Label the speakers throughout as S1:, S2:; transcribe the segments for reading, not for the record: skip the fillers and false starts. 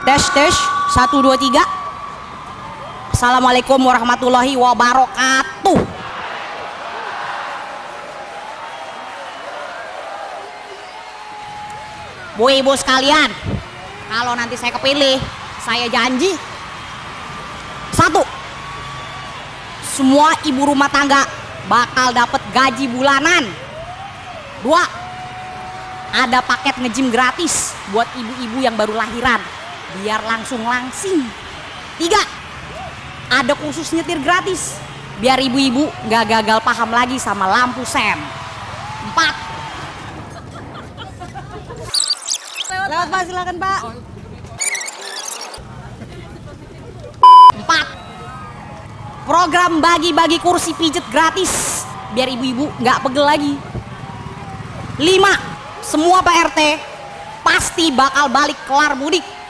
S1: Tes tes 1 2 3. Assalamualaikum warahmatullahi wabarakatuh. Bu ibu sekalian, kalau nanti saya kepilih, saya janji satu, semua ibu rumah tangga bakal dapat gaji bulanan. Dua, ada paket nge-gym gratis buat ibu-ibu yang baru lahiran biar langsung langsing. Tiga, ada kursus nyetir gratis biar ibu-ibu nggak gagal paham lagi sama lampu sen. Empat, lewat Pak, silakan Pak. Empat, program bagi-bagi kursi pijet gratis biar ibu-ibu nggak pegel lagi. Lima, semua PRT pasti bakal balik kelar mudik.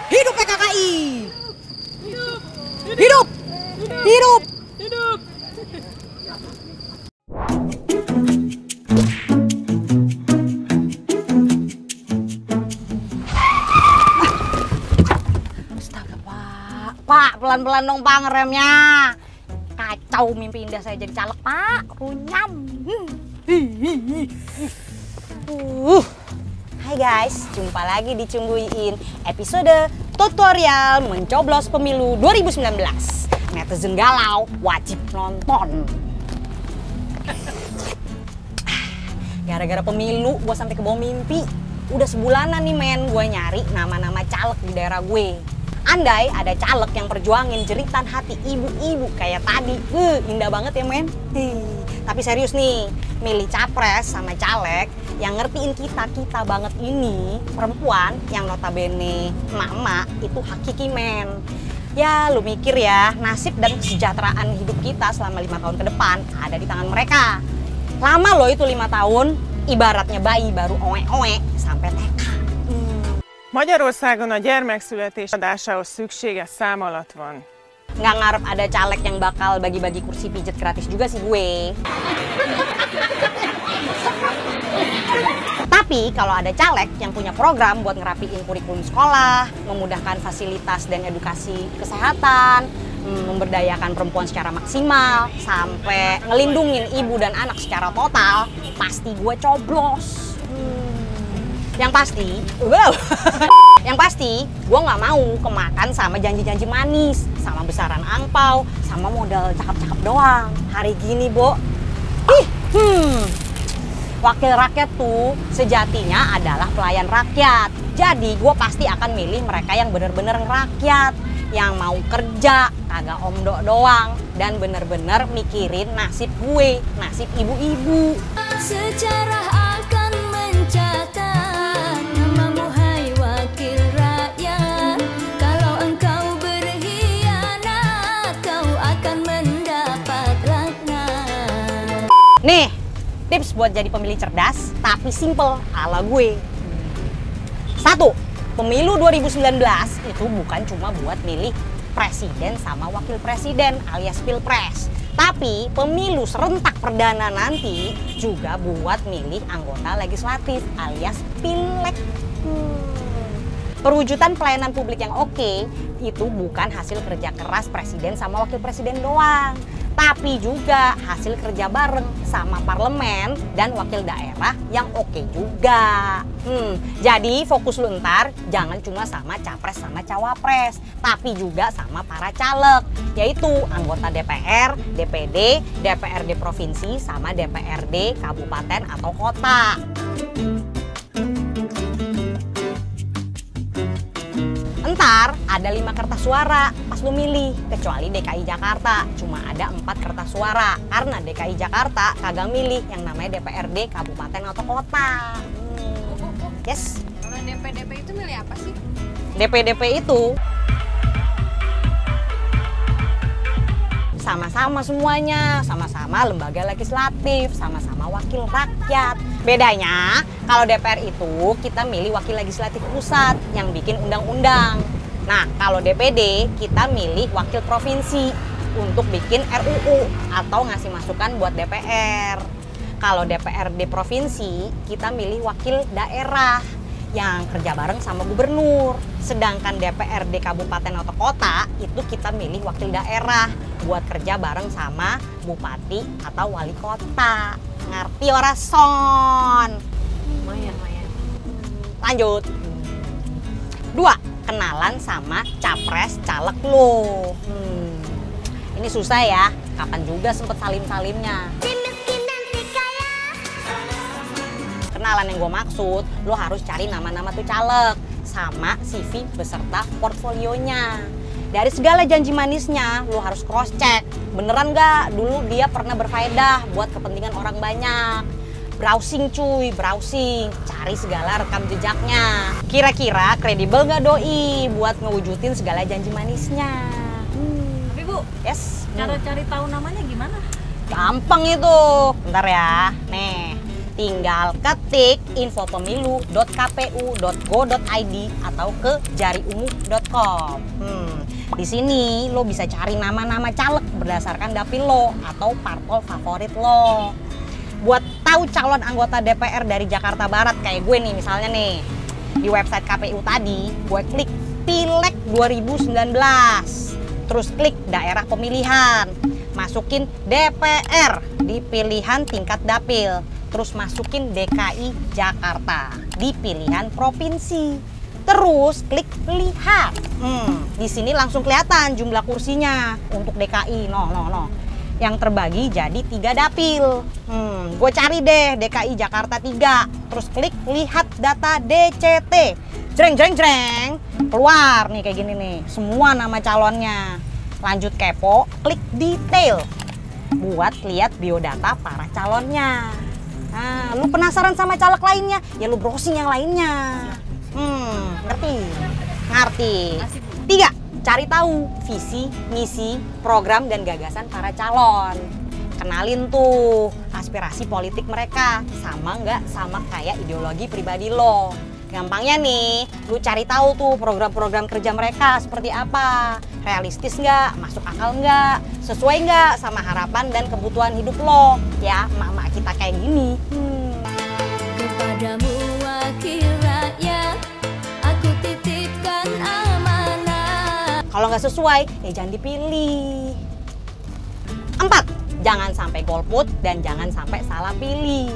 S1: Hidup PKKI. Hidup. Hidup. Hidup. Astaga Pak. Pak, pelan-pelan dong Pak ngeremnya. Kacau mimpi indah saya jadi caleg Pak. Runyam. Hai guys, jumpa lagi di Cungguin episode tutorial mencoblos pemilu 2019. Netizen galau, wajib nonton. Gara-gara pemilu, gue sampai ke bawah mimpi. Udah sebulanan nih men, gue nyari nama-nama caleg di daerah gue. Andai ada caleg yang perjuangin jeritan hati ibu-ibu kayak tadi, indah banget ya men. Tapi serius nih, milih capres sama caleg yang ngertiin kita banget ini, perempuan yang notabene emak-emak itu hakiki men. Ya lu mikir ya, nasib dan kesejahteraan hidup kita selama 5 tahun ke depan ada di tangan mereka. Lama loh itu 5 tahun, ibaratnya bayi baru oe-oe sampai TK.
S2: Magyarországon a gyermekszületés adásához szükséges számalat van.
S1: Nggak ngarep ada caleg yang bakal bagi-bagi kursi pijet gratis juga sih gue. Tapi kalau ada caleg yang punya program buat ngerapiin kurikulum sekolah, memudahkan fasilitas dan edukasi kesehatan, memberdayakan perempuan secara maksimal, sampai ngelindungin ibu dan anak secara total, pasti gue coblos. Yang pasti, gue nggak mau kemakan sama janji-janji manis, sama besaran angpau, sama modal cakep-cakep doang. Hari gini, Bo, wakil rakyat tuh sejatinya adalah pelayan rakyat. Jadi gue pasti akan milih mereka yang bener-bener ngerakyat, yang mau kerja, kagak omdo doang, dan bener-bener mikirin nasib gue, nasib ibu-ibu.
S3: Sejarah akan mencatat namamu hai wakil rakyat. Kalau engkau berkhianat, kau akan mendapat laknat.
S1: Nih, tips buat jadi pemilih cerdas tapi simple ala gue. 1. Pemilu 2019 itu bukan cuma buat milih presiden sama wakil presiden alias pilpres. Tapi pemilu serentak perdana nanti juga buat milih anggota legislatif alias pileg. Perwujudan pelayanan publik yang oke itu bukan hasil kerja keras presiden sama wakil presiden doang, tapi juga hasil kerja bareng sama parlemen dan wakil daerah yang oke juga. Jadi fokus lu ntar jangan cuma sama capres sama cawapres, tapi juga sama para caleg, yaitu anggota DPR, DPD, DPRD provinsi, sama DPRD kabupaten atau kota. Ntar ada 5 kertas suara pas lu milih, kecuali DKI Jakarta cuma ada 4 kertas suara karena DKI Jakarta kagak milih yang namanya DPRD kabupaten atau kota. Yes.
S4: Kalau DP itu milih apa sih?
S1: DP itu sama-sama semuanya, sama-sama lembaga legislatif, sama-sama wakil rakyat. Bedanya, kalau DPR itu kita milih wakil legislatif pusat yang bikin undang-undang. Nah, kalau DPD kita milih wakil provinsi untuk bikin RUU atau ngasih masukan buat DPR. Kalau DPRD provinsi kita milih wakil daerah yang kerja bareng sama gubernur. Sedangkan DPRD kabupaten atau kota itu kita milih wakil daerah buat kerja bareng sama bupati atau wali kota. Ngerti ora son?
S4: Lumayan.
S1: Lanjut. 2. Kenalan sama capres caleg lo. Ini susah ya. Kapan juga sempet salim-salimnya. Kenalan yang gue maksud, lo harus cari nama-nama tuh caleg sama CV beserta portfolionya. Dari segala janji manisnya, lo harus cross check. Beneran gak dulu dia pernah berfaedah buat kepentingan orang banyak. Browsing cuy, browsing. Cari segala rekam jejaknya. Kira-kira kredibel gak doi buat ngewujudin segala janji manisnya.
S5: Tapi Bu,
S1: Yes.
S5: cara cari tahu namanya gimana?
S1: Gampang itu. Bentar ya. Nih. Tinggal ketik infopemilu.kpu.go.id atau ke jariungu.com. Di sini lo bisa cari nama-nama caleg berdasarkan dapil lo atau parpol favorit lo. Buat tahu calon anggota DPR dari Jakarta Barat kayak gue nih misalnya nih. Di website KPU tadi, gue klik Pileg 2019. Terus klik daerah pemilihan. Masukin DPR di pilihan tingkat dapil. Terus masukin DKI Jakarta di pilihan provinsi. Terus klik lihat. Di sini langsung kelihatan jumlah kursinya untuk DKI. No. Yang terbagi jadi 3 dapil. Gue cari deh DKI Jakarta 3. Terus klik lihat data DCT. Jreng. Keluar nih kayak gini nih. Semua nama calonnya. Lanjut kepo, klik detail. Buat lihat biodata para calonnya. Nah, lu penasaran sama caleg lainnya, ya lu browsing yang lainnya. Ngerti. 3. Cari tahu visi, misi, program, dan gagasan para calon. Kenalin tuh aspirasi politik mereka, sama nggak sama kayak ideologi pribadi lo. Gampangnya nih, lu cari tahu tuh program-program kerja mereka seperti apa. Realistis nggak, masuk akal nggak, sesuai nggak sama harapan dan kebutuhan hidup lo. Ya, emak-emak kita kayak gini.
S3: Kepadamu wakil rakyat, aku titipkan amanah.
S1: Kalau nggak sesuai, ya jangan dipilih. 4. Jangan sampai golput dan jangan sampai salah pilih.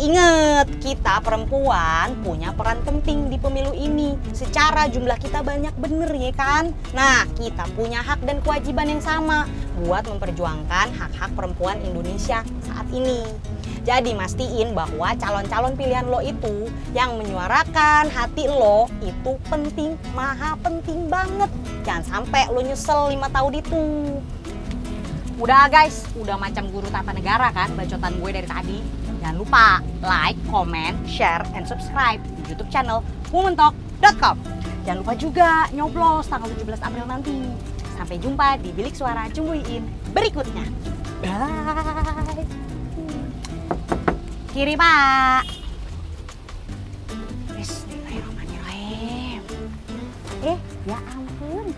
S1: Ingat, kita perempuan punya peran penting di pemilu ini. Secara jumlah kita banyak bener ya kan? Nah, kita punya hak dan kewajiban yang sama buat memperjuangkan hak-hak perempuan Indonesia saat ini. Jadi mastiin bahwa calon-calon pilihan lo itu yang menyuarakan hati lo itu penting, maha penting banget. Jangan sampai lo nyesel 5 tahun itu. Udah guys, udah macam guru tata negara kan bacotan gue dari tadi. Jangan lupa like, comment, share, and subscribe di YouTube channel womentalk.com. Jangan lupa juga nyoblos tanggal 17 April nanti. Sampai jumpa di Bilik Suara Cumbuin berikutnya. Bye. Kiri Pak. Bismillahirrahmanirrahim. Ya ampun.